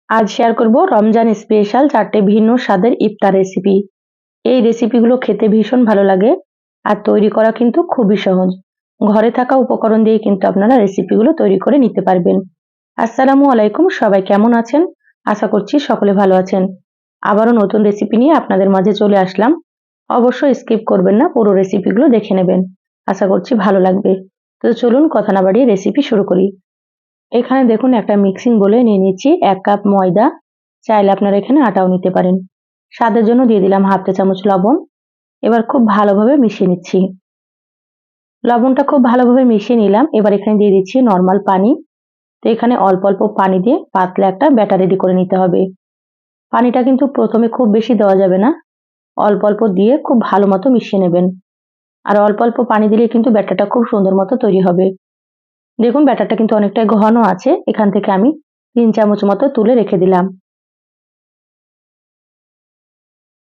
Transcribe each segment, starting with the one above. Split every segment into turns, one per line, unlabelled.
আজ শেয়ার করব রমজান স্পেশাল 4টে ভিন্ন স্বাদের ইফতার রেসিপি। এই রেসিপিগুলো খেতে ভীষণ ভালো লাগে আর তৈরি করা কিন্তু খুবই সহজ। ঘরে থাকা উপকরণ দিয়ে কিন্তু আপনারা রেসিপিগুলো তৈরি করে নিতে পারবেন। আসসালামু আলাইকুম, সবাই কেমন আছেন? আশা করছি সকলে ভালো আছেন। আবারও নতুন রেসিপি নিয়ে আপনাদের মাঝে চলে আসলাম। অবশ্যই স্কিপ করবেন না, পুরো রেসিপিগুলো দেখে নেবেন। আশা করছি ভালো লাগবে। তো চলুন কথা না বাড়িয়ে রেসিপি শুরু করি। এখানে দেখুন একটা মিক্সিং বলে নিয়ে নিচ্ছি 1 কাপ ময়দা। চাইলে আপনারা এখানে আটাও নিতে পারেন। স্বাদের জন্য দিয়ে দিলাম হাফ চা চামচ লবণ। এবার খুব ভালোভাবে মিশিয়ে নিচ্ছি। লবণটা খুব ভালোভাবে মিশিয়ে নিলাম। এবার এখানে দিয়ে দিচ্ছি নর্মাল পানি। তো এখানে অল্প অল্প পানি দিয়ে পাতলা একটা ব্যাটার রেডি করে নিতে হবে। পানিটা কিন্তু প্রথমে খুব বেশি দেওয়া যাবে না, অল্প অল্প দিয়ে খুব ভালো মতো মিশিয়ে নেবেন। আর অল্প অল্প পানি দিলে কিন্তু ব্যাটারটা খুব সুন্দর মতো তৈরি হবে। দেখুন ব্যাটারটা কিন্তু অনেকটাই ঘন আছে। এখান থেকে আমি 3 চামচ মতো তুলে রেখে দিলাম।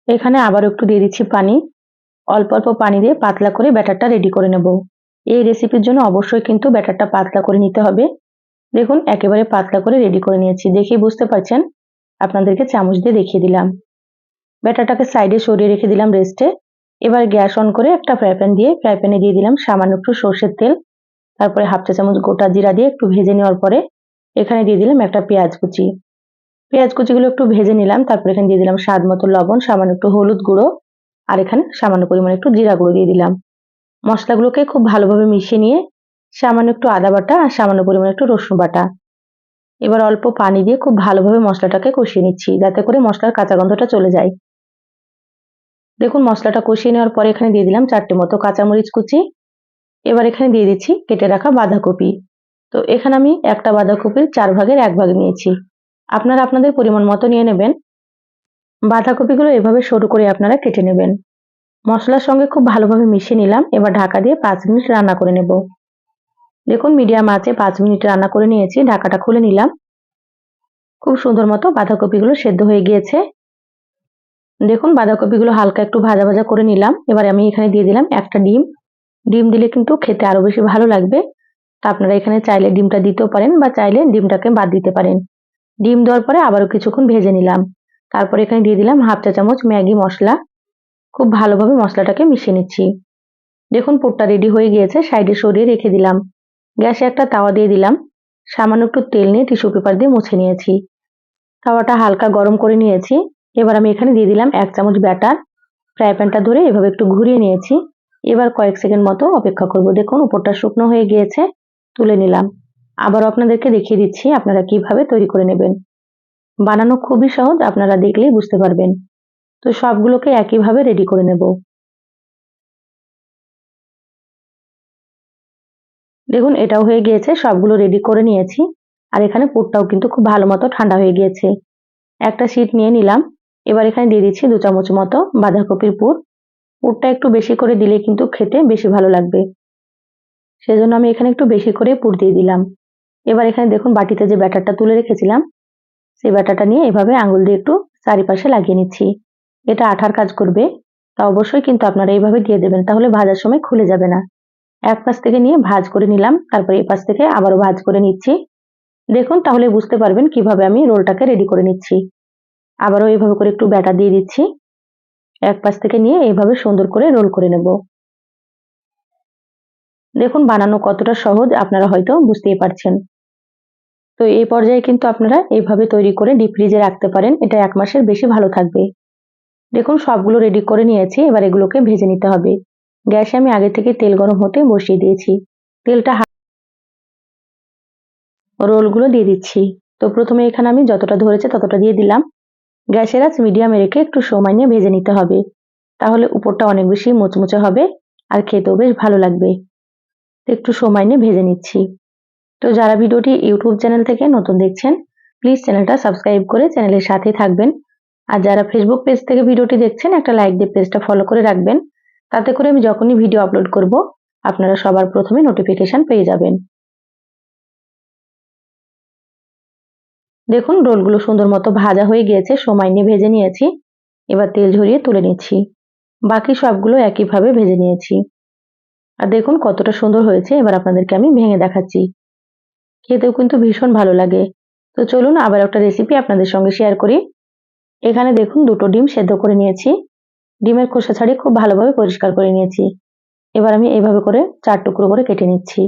এখানে আবার একটু দিয়ে দিচ্ছি পানি। অল্প অল্প পানি দিয়ে পাতলা করে ব্যাটারটা রেডি করে নেব। এই রেসিপির জন্য অবশ্যই কিন্তু ব্যাটারটা পাতলা করে নিতে হবে। দেখুন একেবারে পাতলা করে রেডি করে নিয়েছি, দেখেই বুঝতে পারছেন। আপনাদেরকে চামচ দিয়ে দেখিয়ে দিলাম। ব্যাটারটাকে সাইডে সরিয়ে রেখে দিলাম রেস্টে। এবার গ্যাস অন করে একটা ফ্রাই প্যান দিয়ে ফ্রাই প্যানে দিয়ে দিলাম সামান্য একটু সর্ষের তেল। তারপরে হাফ চা চামচ গোটা জিরা দিয়ে একটু ভেজে নেওয়ার পরে এখানে দিয়ে দিলাম একটা পেঁয়াজ কুচি। পেঁয়াজ কুচিগুলো একটু ভেজে নিলাম। তারপর এখানে দিয়ে দিলাম স্বাদ মতো লবণ, সামান্য একটু হলুদ গুঁড়ো আর এখানে সামান্য পরিমাণে একটু জিরা গুঁড়ো দিয়ে দিলাম। মশলাগুলোকে খুব ভালোভাবে মিশিয়ে নিয়ে সামান্য একটু আদা বাটা আর সামান্য পরিমাণে একটু রসুন বাটা। এবার অল্প পানি দিয়ে খুব ভালোভাবে মশলাটাকে কষিয়ে নিচ্ছি, যাতে করে মশলার কাঁচা গন্ধটা চলে যায়। দেখুন মশলাটা কষিয়ে নেওয়ার পরে এখানে দিয়ে দিলাম 4টে মতো কাঁচামরিচ কুচি। এবার এখানে দিয়ে দিচ্ছি কেটে রাখা বাঁধাকপি। তো এখানে আমি একটা বাঁধাকপির 4 ভাগের 1 ভাগ নিয়েছি। আপনারা আপনাদের পরিমাণ মতো নিয়ে নেবেন। বাঁধাকপিগুলো এভাবে সরু করে আপনারা কেটে নেবেন। মশলার সঙ্গে খুব ভালোভাবে মিশিয়ে নিলাম। এবার ঢাকা দিয়ে 5 মিনিট রান্না করে নেব। দেখুন মিডিয়াম আঁচে 5 মিনিট রান্না করে নিয়েছি। ঢাকাটা খুলে নিলাম। খুব সুন্দর মতো বাঁধাকপিগুলো সেদ্ধ হয়ে গিয়েছে। দেখুন বাঁধাকপিগুলো হালকা একটু ভাজা ভাজা করে নিলাম। এবার আমি এখানে দিয়ে দিলাম একটা ডিম। ডিম দিলে কিন্তু খেতে আরো বেশি ভালো লাগবে। তা আপনারা এখানে চাইলে ডিমটা দিতেও পারেন বা চাইলে ডিমটাকে বাদ দিতে পারেন। ডিম দেওয়ার পরে আবারও কিছুক্ষণ ভেজে নিলাম। তারপর এখানে দিয়ে দিলাম হাফ চা চামচ ম্যাগি মশলা। খুব ভালোভাবে মশলাটাকে মিশিয়ে নিচ্ছি। দেখুন পুরটা রেডি হয়ে গিয়েছে, সাইডে সরিয়ে রেখে দিলাম। গ্যাসে একটা তাওয়া দিয়ে দিলাম। সামান্য একটু তেল নিয়ে টিস্যু পেপার দিয়ে মুছে নিয়েছি। তাওয়াটা হালকা গরম করে নিয়েছি। এবার আমি এখানে দিয়ে দিলাম 1 চামচ ব্যাটার। ফ্রাই প্যানটা ধরে এভাবে একটু ঘুরিয়ে নিয়েছি। এবার কয়েক সেকেন্ড মতো অপেক্ষা করব। দেখুন উপরটা শুকনো হয়ে গিয়েছে, তুলে নিলাম। আবারও আপনাদেরকে দেখিয়ে দিচ্ছি আপনারা কিভাবে তৈরি করে নেবেন। বানানো খুবই সহজ, আপনারা দেখলেই বুঝতে পারবেন। তো সবগুলোকে একইভাবে রেডি করে নেব। দেখুন এটাও হয়ে গিয়েছে, সবগুলো রেডি করে নিয়েছি। আর এখানে পুরটাও কিন্তু খুব ভালো মতো ঠান্ডা হয়ে গিয়েছে। একটা শীট নিয়ে নিলাম। এবার এখানে দিয়ে দিচ্ছি 2 চামচ মতো বাঁধাকপির পুর। পুরটা একটু বেশি করে দিলে কিন্তু খেতে বেশি ভালো লাগবে। সেজন্য আমি এখানে একটু বেশি করে পুর দিয়ে দিলাম। এবার এখানে দেখুন বাটিতে যে ব্যাটারটা তুলে রেখেছিলাম, সেই ব্যাটারটা নিয়ে এভাবে আঙুল দিয়ে একটু চারিপাশে লাগিয়ে নিচ্ছি। এটা আঠার কাজ করবে। তা অবশ্যই কিন্তু আপনারা এইভাবে দিয়ে দেবেন, তাহলে ভাজার সময় খুলে যাবে না। এক পাশ থেকে নিয়ে ভাঁজ করে নিলাম, তারপরে এই পাশ থেকে আবারও ভাঁজ করে নিচ্ছি। দেখুন তাহলে বুঝতে পারবেন কিভাবে আমি রোলটাকে রেডি করে নিচ্ছি। আবারও এইভাবে করে একটু ব্যাটার দিয়ে দিচ্ছি। এক পাশ থেকে নিয়ে এইভাবে সুন্দর করে রোল করে নেব। দেখুন বানানো কতটা সহজ আপনারা হয়তো বুঝতেই পারছেন। তো এই পর্যায়ে কিন্তু আপনারা এইভাবে তৈরি করে ডিপ ফ্রিজে রাখতে পারেন, এটা 1 মাসের বেশি ভালো থাকবে। দেখুন সবগুলো রেডি করে নিয়েছি, এবার এগুলোকে ভেজে নিতে হবে। গ্যাসে আমি আগে থেকে তেল গরম হতে বসিয়ে দিয়েছি। তেলটা রোলগুলো দিয়ে দিচ্ছি। তো প্রথমে এখানে আমি যতটা ধরেছে ততটা দিয়ে দিলাম। গ্যাসের আঁচ মিডিয়ামে রেখে একটু সময় নিয়ে ভেজে নিতে হবে, তাহলে উপরটা অনেক বেশি মুচমুচে হবে আর খেতেও বেশ ভালো লাগবে। একটু সময় নিয়ে ভেজে নিচ্ছি। তো যারা ভিডিওটি ইউটিউব চ্যানেল থেকে নতুন দেখছেন, প্লিজ চ্যানেলটা সাবস্ক্রাইব করে চ্যানেলের সাথেই থাকবেন। আর যারা ফেসবুক পেজ থেকে ভিডিওটি দেখছেন, একটা লাইক দিয়ে পেজটা ফলো করে রাখবেন। তাতে করে আমি যখনই ভিডিও আপলোড করব, আপনারা সবার প্রথমে নোটিফিকেশন পেয়ে যাবেন। দেখুন রোলগুলো সুন্দর মতো ভাজা হয়ে গিয়েছে, সময় নিয়ে ভেজে নিয়েছি। এবার তেল ঝরিয়ে তুলে নিচ্ছি। বাকি সবগুলো একইভাবে ভেজে নিয়েছি। আর দেখুন কতটা সুন্দর হয়েছে। এবার আপনাদেরকে আমি ভেঙে দেখাচ্ছি। খেতেও কিন্তু ভীষণ ভালো লাগে। তো তো চলুন আবার একটা রেসিপি আপনাদের সঙ্গে শেয়ার করি। এখানে দেখুন দুটো ডিম সেদ্ধ করে নিয়েছি। ডিমের খোসা ছাড়িয়ে খুব ভালোভাবে পরিষ্কার করে নিয়েছি। এবার আমি এইভাবে করে 4 টুকরো করে কেটে নিচ্ছি।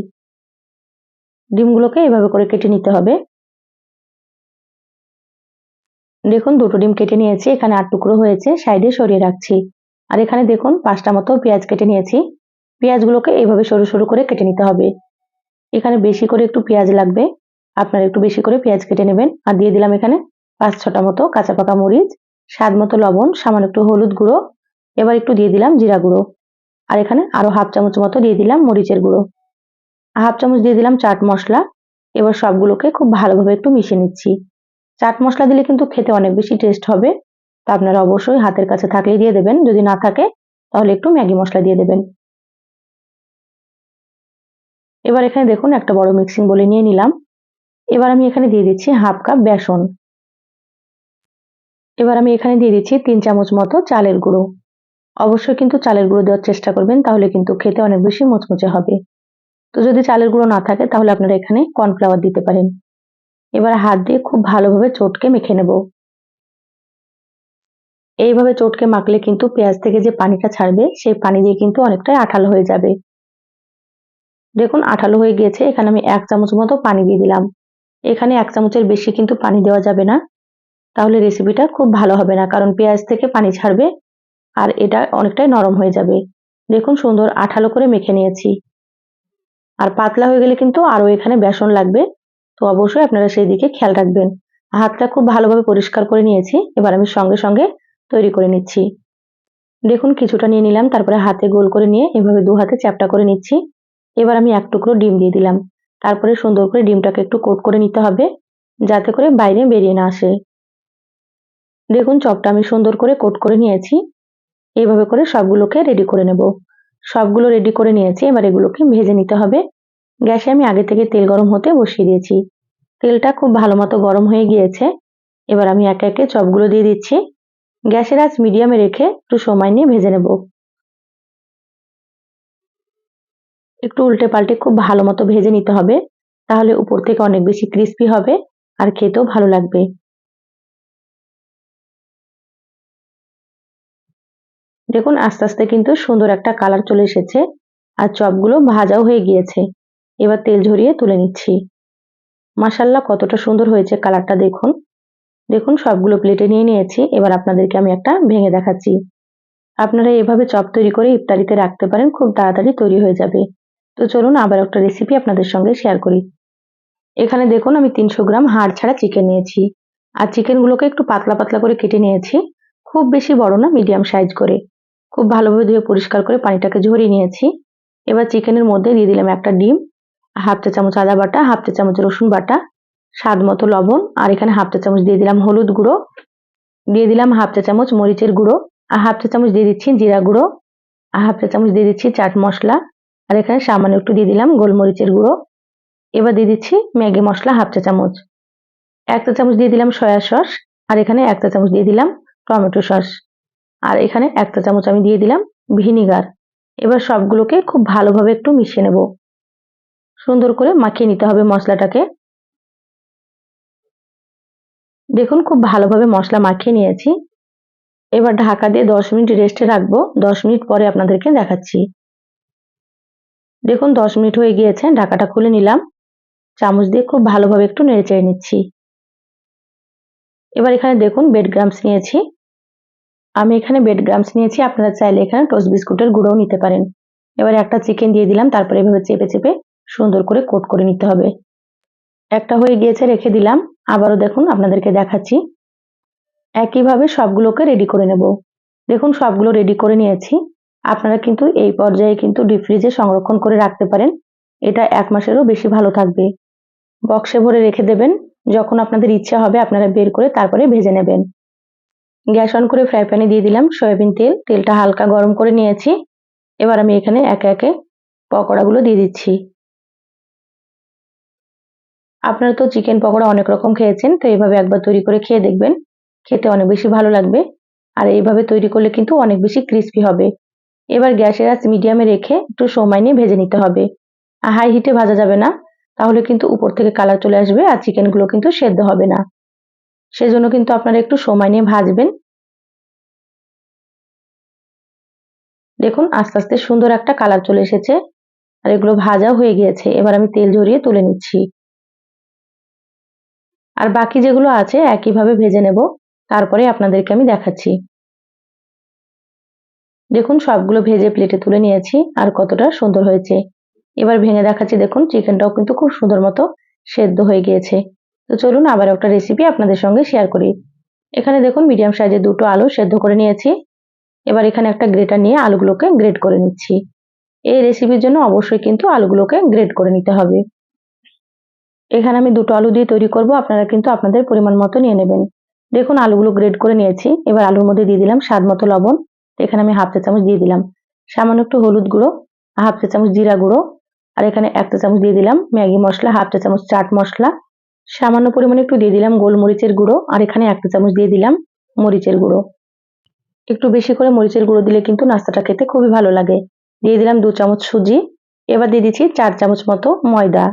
ডিমগুলোকে এইভাবে করে কেটে নিতে হবে। দেখুন দুটো ডিম কেটে নিয়েছি, এখানে 8 টুকরো হয়েছে, সাইডে সরিয়ে রাখছি। আর এখানে দেখুন 5টা মতো পেঁয়াজ কেটে নিয়েছি। পেঁয়াজগুলোকে এইভাবে সরু সরু করে কেটে নিতে হবে। এখানে বেশি করে একটু পেঁয়াজ লাগবে, আপনারা একটু বেশি করে পেঁয়াজ কেটে নেবেন। আর দিয়ে দিলাম এখানে 5-6টা মতো কাঁচা পাকা মরিচ, স্বাদ মতো লবণ, সামান্য একটু হলুদ গুঁড়ো, এবার একটু দিয়ে দিলাম জিরা গুঁড়ো। আর এখানে আরো হাফ চামচ মতো দিয়ে দিলাম মরিচের গুঁড়ো, হাফ চামচ দিয়ে দিলাম চাট মশলা। এবার সবগুলোকে খুব ভালোভাবে একটু মিশিয়ে নিচ্ছি। চাট মশলা দিলে কিন্তু খেতে অনেক বেশি টেস্ট হবে, তো আপনারা অবশ্যই হাতের কাছে থাকলেই দিয়ে দেবেন, যদি না থাকে তাহলে একটু ম্যাগি মশলা দিয়ে দেবেন। এবার এখানে দেখুন একটা বড় মিক্সিং বোলে নিয়ে নিলাম। এবার আমি এখানে দিয়ে দিচ্ছি হাফ কাপ বেসন। এবার আমি এখানে দিয়ে দিচ্ছি 3 চামচ মতো চালের গুঁড়ো। অবশ্যই কিন্তু চালের গুঁড়ো দেওয়ার চেষ্টা করবেন, তাহলে কিন্তু খেতে অনেক বেশি মুচমুচে হবে। তো যদি চালের গুঁড়ো না থাকে তাহলে আপনারা এখানে কর্নফ্লাওয়ার দিতে পারেন। এবার হাত দিয়ে খুব ভালোভাবে চটকে মেখে নেব। এইভাবে চটকে মাখলে কিন্তু পেঁয়াজ থেকে যে পানিটা ছাড়বে সেই পানি দিয়ে কিন্তু অনেকটাই আঠালো হয়ে যাবে। দেখুন আঠালো হয়ে গিয়েছে, এখানে আমি 1 চামচ মতো পানি দিয়ে দিলাম। এখানে 1 চামচের বেশি কিন্তু পানি দেওয়া যাবে না, তাহলে রেসিপিটা খুব ভালো হবে না, কারণ পেঁয়াজ থেকে পানি ছাড়বে আর এটা অনেকটাই নরম হয়ে যাবে। দেখুন সুন্দর আঠালো করে মেখে নিয়েছি। আর পাতলা হয়ে গেলে কিন্তু আরো এখানে বেসন লাগবে, তো অবশ্যই আপনারা সেই দিকে খেয়াল রাখবেন। হাতটা খুব ভালোভাবে পরিষ্কার করে নিয়েছি, এবার আমি সঙ্গে সঙ্গে তৈরি করে নিচ্ছি। দেখুন কিছুটা নিয়ে নিলাম, তারপরে হাতে গোল করে নিয়ে এভাবে 2 হাতে চ্যাপ্টা করে নিচ্ছি। এবার আমি 1 টুকরো ডিম দিয়ে দিলাম, তারপরে সুন্দর করে ডিমটাকে একটু কোট করে নিতে হবে, যাতে করে বাইরে বেরিয়ে না আসে। দেখুন চপটা আমি সুন্দর করে কোট করে নিয়েছি। এইভাবে করে সবগুলোকে রেডি করে নেব। সবগুলো রেডি করে নিয়েছি, এবার এগুলোকে ভেজে নিতে হবে। গ্যাসে আমি আগে থেকে তেল গরম হতে বসিয়ে দিয়েছি। তেলটা খুব ভালো মতো গরম হয়ে গিয়েছে। এবার আমি একে একে চপগুলো দিয়ে দিচ্ছি। গ্যাসের আঁচ মিডিয়ামে রেখে একটু সময় নিয়ে ভেজে নেব। একটু উল্টে পাল্টে খুব ভালো মতো ভেজে নিতে হবে, তাহলে উপর থেকে অনেক বেশি ক্রিস্পি হবে আর খেতেও ভালো লাগবে। দেখুন আস্তে আস্তে কিন্তু সুন্দর একটা কালার চলে এসেছে আর চপগুলো ভাজাও হয়ে গিয়েছে। এবার তেল ঝরিয়ে তুলে নিচ্ছি। মাশাআল্লাহ কতটা সুন্দর হয়েছে কালারটা দেখুন। দেখুন সবগুলো প্লেটে নিয়ে নিয়েছি, এবার আপনাদেরকে আমি একটা ভেঙে দেখাচ্ছি। আপনারা এভাবে চপ তৈরি করে ইফতারিতে রাখতে পারেন, খুব তাড়াতাড়ি তৈরি হয়ে যাবে। তো চলুন আবার একটা রেসিপি আপনাদের সঙ্গে শেয়ার করি। এখানে দেখুন আমি 300 গ্রাম হাড় ছাড়া চিকেন নিয়েছি। আর চিকেনগুলোকে একটু পাতলা পাতলা করে কেটে নিয়েছি। খুব বেশি বড় না, মিডিয়াম সাইজ করে। খুব ভালোভাবে ধুয়ে পরিষ্কার করে পানিটাকে ঝরিয়ে নিয়েছি। এবার চিকেনের মধ্যে দিয়ে দিলাম একটা ডিম, হাফ চা চামচ আদা বাটা, হাফ চা চামচ রসুন বাটা, স্বাদ মতো লবণ, আর এখানে হাফ চা চামচ দিয়ে দিলাম হলুদ গুঁড়ো, দিয়ে দিলাম হাফ চা চামচ মরিচের গুঁড়ো, আর হাফ চা চামচ দিয়ে দিচ্ছি জিরা গুঁড়ো, আর হাফ চা চামচ দিয়ে দিচ্ছি চাট মশলা, আর এখানে সামান্য একটু দিয়ে দিলাম গোলমরিচের গুঁড়ো। এবার দিয়ে দিচ্ছি ম্যাগি মশলা হাফ চা চামচ, 1 চা চামচ দিয়ে দিলাম সয়া সস, আর এখানে 1 চা চামচ দিয়ে দিলাম টমেটো সস, আর এখানে 1 চা চামচ আমি দিয়ে দিলাম ভিনিগার। এবার সবগুলোকে খুব ভালোভাবে একটু মিশিয়ে নেব। সুন্দর করে মাখিয়ে নিতে হবে মশলাটাকে। দেখুন খুব ভালোভাবে মশলা মাখিয়ে নিয়েছি। এবার ঢাকা দিয়ে 10 মিনিট রেস্টে রাখবো। 10 মিনিট পরে আপনাদেরকে দেখাচ্ছি। দেখুন 10 মিনিট হয়ে গিয়েছে, ঢাকাটা খুলে নিলাম। চামচ দিয়ে খুব ভালোভাবে একটু নেড়েচেড়ে নিচ্ছি। এবার এখানে দেখুন ব্রেড ক্রাম্বস নিয়েছি। আমি এখানে ব্রেড ক্রাম্বস নিয়েছি, আপনারা চাইলে এখানে টোস্ট বিস্কুটের গুঁড়োও নিতে পারেন। এবার একটা চিকেন দিয়ে দিলাম, তারপরে এভাবে চেপে চেপে সুন্দর করে কোট করে নিতে হবে। একটা হয়ে গিয়েছে, রেখে দিলাম। আবারও দেখুন আপনাদেরকে দেখাচ্ছি। একইভাবে সবগুলোকে রেডি করে নেব। দেখুন সবগুলো রেডি করে নিয়েছি। আপনারা কিন্তু এই পর্যায়ে কিন্তু ডিপ ফ্রিজে সংরক্ষণ করে রাখতে পারেন। এটা 1 মাসেরও বেশি ভালো থাকবে। বক্সে ভরে রেখে দেবেন। যখন আপনাদের ইচ্ছা হবে আপনারা বের করে তারপরে ভেজে নেবেন। গ্যাস অন করে ফ্রাই প্যানে দিয়ে দিলাম সয়াবিন তেল। তেলটা হালকা গরম করে নিয়েছি। এবার আমি এখানে একে একে পকোড়াগুলো দিয়ে দিচ্ছি। আপনারা তো চিকেন পকোড়া অনেক রকম খেয়েছেন, তো এইভাবে একবার তৈরি করে খেয়ে দেখবেন। খেতে অনেক বেশি ভালো লাগবে। আর এইভাবে তৈরি করলে কিন্তু অনেক বেশি ক্রিস্পি হবে। এবার গ্যাসের আঁচ মিডিয়ামে রেখে একটু সময় নিয়ে ভেজে নিতে হবে। হাই হিটে ভাজা যাবে না, তাহলে কিন্তু উপর থেকে কালার চলে আসবে আর চিকেনগুলো কিন্তু সেদ্ধ হবে না। সেজন্য কিন্তু আপনারা একটু সময় নিয়ে ভাজবেন। দেখুন আস্তে আস্তে সুন্দর একটা কালার চলে এসেছে আর এগুলো ভাজা হয়ে গিয়েছে। এবার আমি তেল ঝরিয়ে তুলে নিচ্ছি। আর বাকি যেগুলো আছে একইভাবে ভেজে নেব, তারপরে আপনাদেরকে আমি দেখাচ্ছি। দেখুন সবগুলো ভেজে প্লেটে তুলে নিয়েছি আর কতটা সুন্দর হয়েছে। এবার ভেঙে দেখাচ্ছি, দেখুন চিকেনটাও কিন্তু খুব সুন্দর মতো সেদ্ধ হয়ে গিয়েছে। তো চলুন আবার একটা রেসিপি আপনাদের সঙ্গে শেয়ার করি। এখানে দেখুন মিডিয়াম সাইজের দুটো আলু সেদ্ধ করে নিয়েছি। এবার এখানে একটা গ্রেটার নিয়ে আলুগুলোকে গ্রেট করে নিচ্ছি। এই রেসিপির জন্য অবশ্যই কিন্তু আলুগুলোকে গ্রেট করে নিতে হবে। এখানে আমি দুটো আলু দিয়ে তৈরি করব, আপনারা কিন্তু আপনাদের পরিমাণ মতো নিয়ে নেবেন। দেখুন আলুগুলো গ্রেট করে নিয়েছি। এবার আলুর মধ্যে দিয়ে দিলাম স্বাদ মতো লবণ। এখানে আমি হাফ চা চামচ দিয়ে দিলাম সামান্য একটু হলুদ গুঁড়ো, হাফ চা চামচ জিরা গুঁড়ো, আর এখানে এক চা চামচ দিয়ে দিলাম ম্যাগি মশলা, হাফ চা চামচ চাট মশলা, সামান্য পরিমাণে একটু দিয়ে দিলাম গোলমরিচের গুঁড়ো, আর এখানে এক চা চামচ দিয়ে দিলাম মরিচের গুঁড়ো। একটু বেশি করে মরিচের গুঁড়ো দিলে কিন্তু নাস্তাটা খেতে খুবই ভালো লাগে। দিয়ে দিলাম 2 চামচ সুজি। এবার দিয়ে দিচ্ছি 4 চামচ মতো ময়দা।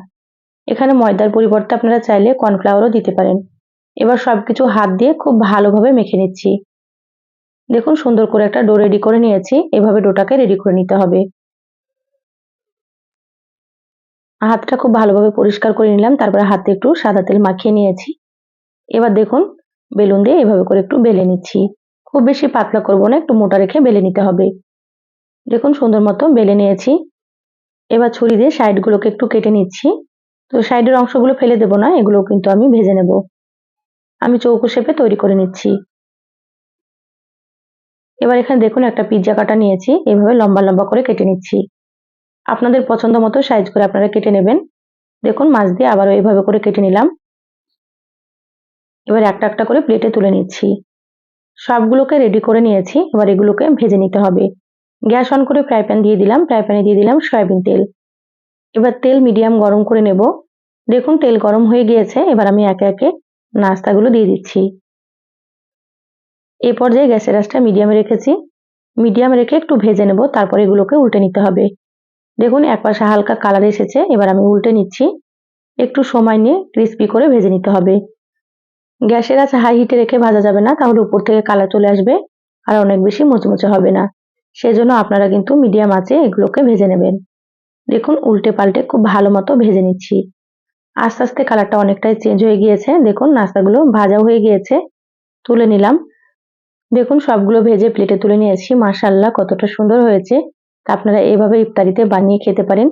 এখানে ময়দার পরিবর্তে আপনারা চাইলে কর্নফ্লাওয়ারও দিতে পারেন। এবার সবকিছু হাত দিয়ে খুব ভালোভাবে মেখে নিচ্ছি। দেখুন সুন্দর করে একটা ডো রেডি করে নিয়েছি। এভাবে ডোটাকে রেডি করে নিতে হবে। হাতটা খুব ভালোভাবে পরিষ্কার করে নিলাম, তারপরে হাতে একটু সাদা তেল মাখিয়ে নিয়েছি। এবার দেখুন বেলুন দিয়ে এভাবে করে একটু বেলে নিচ্ছি। খুব বেশি পাতলা করব না, একটু মোটা রেখে বেলে নিতে হবে। দেখুন সুন্দর মতো বেলে নিয়েছি। এবার ছুরি দিয়ে সাইডগুলোকে একটু কেটে নিচ্ছি। তো সাইডের অংশগুলো ফেলে দেব না, এগুলো কিন্তু আমি ভেজে নেব। আমি চৌকো শেপে তৈরি করে নিচ্ছি। এবার এখানে দেখুন একটা পিৎজা কাটা নিয়েছি, এভাবে লম্বা লম্বা করে কেটে নিচ্ছি। আপনাদের পছন্দ মতো সাইজ করে আপনারা কেটে নেবেন। দেখুন মাছ দিয়ে আবারও এইভাবে করে কেটে নিলাম। এবার একটা একটা করে প্লেটে তুলে নিচ্ছি। সবগুলোকে রেডি করে নিয়েছি। এবার এগুলোকে ভেজে নিতে হবে। গ্যাস অন করে ফ্রাই প্যান দিয়ে দিলাম, ফ্রাই প্যানে দিয়ে দিলাম সয়াবিন তেল। এবার তেল মিডিয়াম গরম করে নেব। দেখুন তেল গরম হয়ে গিয়েছে। এবার আমি একে একে নাস্তাগুলো দিয়ে দিচ্ছি। এই পর্যায়ে গ্যাসের আঁচটা মিডিয়ামে রেখেছি। মিডিয়াম রেখে একটু ভেজে নেব, তারপর এগুলোকে উল্টে নিতে হবে। দেখুন এক পাশে হালকা কালার এসেছে, এবার আমি উল্টে নিচ্ছি। একটু সময় নিয়ে ক্রিস্পি করে ভেজে নিতে হবে। গ্যাসের আঁচ হাই হিটে রেখে ভাজা যাবে না, তাহলে উপর থেকে কালার চলে আসবে আর অনেক বেশি মুচমুচে হবে না। সেজন্য আপনারা কিন্তু মিডিয়াম আঁচে এগুলোকে ভেজে নেবেন। দেখুন উল্টে পাল্টে খুব ভালো মতো ভেজে নিচ্ছি। আস্তে আস্তে কালারটা অনেকটাই চেঞ্জ হয়ে গিয়েছে। দেখুন নাস্তাগুলো ভাজা হয়ে গিয়েছে, তুলে নিলাম। দেখুন সবগুলো ভেজে প্লেটে তুলে নিয়েছি। মাশাআল্লাহ কতটা সুন্দর হয়েছে। তা আপনারা এভাবে ইফতারিতে বানিয়ে খেতে পারেন।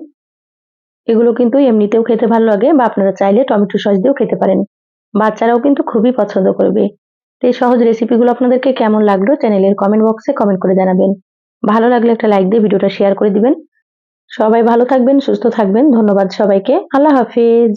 এগুলো কিন্তু এমনিতেও খেতে ভালো লাগে, বা আপনারা চাইলে টমেটো সস দিয়েও খেতে পারেন। বাচ্চারাও কিন্তু খুবই পছন্দ করবে। তো এই সহজ রেসিপিগুলো আপনাদেরকে কেমন লাগলো চ্যানেলের কমেন্ট বক্সে কমেন্ট করে জানাবেন। ভালো লাগলে একটা লাইক দিয়ে ভিডিওটা শেয়ার করে দিবেন। সবাই ভালো থাকবেন, সুস্থ থাকবেন। ধন্যবাদ সবাইকে। আল্লাহ হাফেজ।